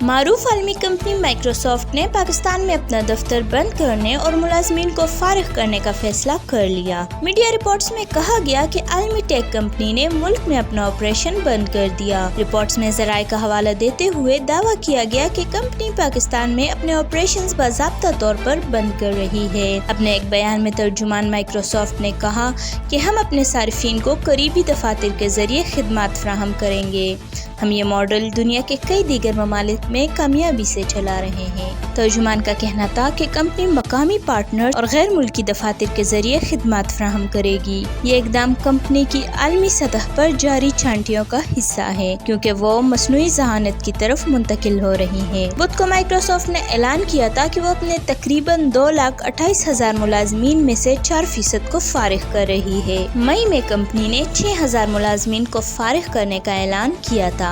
معروف عالمی company Microsoft نے پاکستان میں اپنا دفتر بند کرنے اور ملازمین کو فارغ کرنے کا فیصلہ کر لیا۔ میڈیا رپورٹس میں کہا گیا کہ عالمی ٹیک کمپنی نے ملک میں اپنا آپریشن بند کر دیا۔ رپورٹس میں ذرائع کا حوالہ دیتے ہوئے دعویٰ کیا گیا کہ کمپنی پاکستان میں اپنے آپریشنز باضابطہ طور پر بند کر رہی ہے۔ اپنے ایک بیان میں ترجمان مائیکروسافٹ نے کہا کہ ہم اپنے صارفین کو قریبی دفاتر کے ذریعے خدمات فراہم کریں گے۔ ہم یہ ماڈل دنیا کے کئی دیگر ممالک میں کامیابی سے چلا رہے ہیں۔ ترجمان کا کہنا تھا کہ کمپنی مقامی پارٹنر اور غیر ملکی دفاتر کے ذریعے خدمات فراہم کرے گی۔ یہ اقدام کمپنی کی عالمی سطح پر جاری چھانٹیوں کا حصہ ہے، کیونکہ وہ مصنوعی ذہانت کی طرف منتقل ہو رہی ہے۔ بدھ کو مائیکروسافٹ نے اعلان کیا تھا کہ وہ اپنے تقریباً 2,28,000 ملازمین میں سے 4% کو فارغ کر رہی ہے۔ مئی میں کمپنی نے 6,000 ملازمین کو فارغ کرنے کا اعلان کیا تھا۔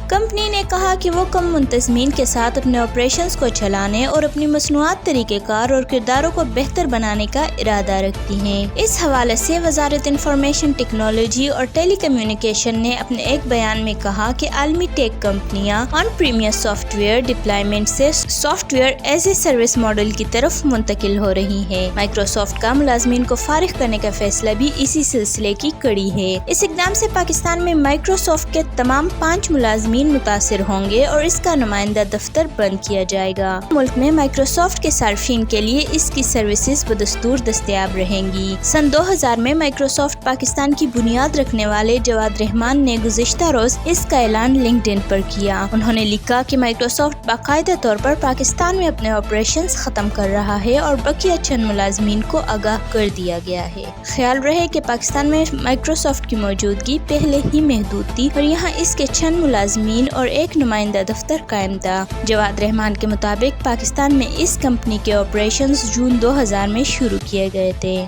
کمپنی نے کہا کہ وہ کم منتظمین کے ساتھ اپنے آپریشنز کو چلانے اور اپنی مصنوعات، طریقہ کار اور کرداروں کو بہتر بنانے کا ارادہ رکھتی ہیں۔ اس حوالے سے وزارت انفارمیشن ٹیکنالوجی اور ٹیلی کمیونیکیشن نے اپنے ایک بیان میں کہا کہ عالمی ٹیک کمپنیاں آن پریمیس سافٹ ویئر ڈپلائمنٹ سے soft where as a service model کی طرف منتقل ہو رہی ہیں۔ مائیکروسافٹ کا ملازمین کو فارغ کرنے کا فیصلہ بھی اسی سلسلے کی کڑی ہے۔ اس اقدام سے پاکستان میں مائیکروسافٹ کے تمام 5 ملازمین متاثر ہوں گے اور اس کا نمائندہ دفتر بند کیا جائے گا۔ ملک میں مائیکروسافٹ کے صارفین کے لیے اس کی سروسز بدستور دستیاب رہیں گی۔ سن 2000 میں مائیکروسافٹ پاکستان کی بنیاد رکھنے والے جواد رحمان نے گزشتہ روز اس کا اعلان لنکڈ ان پر کیا۔ انہوں نے لکھا کہ مائیکروسافٹ باقاعدہ طور پر پاکستان میں اپنے آپریشنز ختم کر رہا ہے اور بقیہ چند ملازمین کو آگاہ کر دیا گیا ہے۔ خیال رہے کہ پاکستان میں مائیکروسافٹ کی موجودگی پہلے ہی محدود تھی اور یہاں اس کے چند ملازمین اور ایک نمائندہ دفتر قائم تھا۔ جواد رحمان کے مطابق پاکستان میں اس کمپنی کے آپریشنز جون 2000 میں شروع کیے گئے تھے۔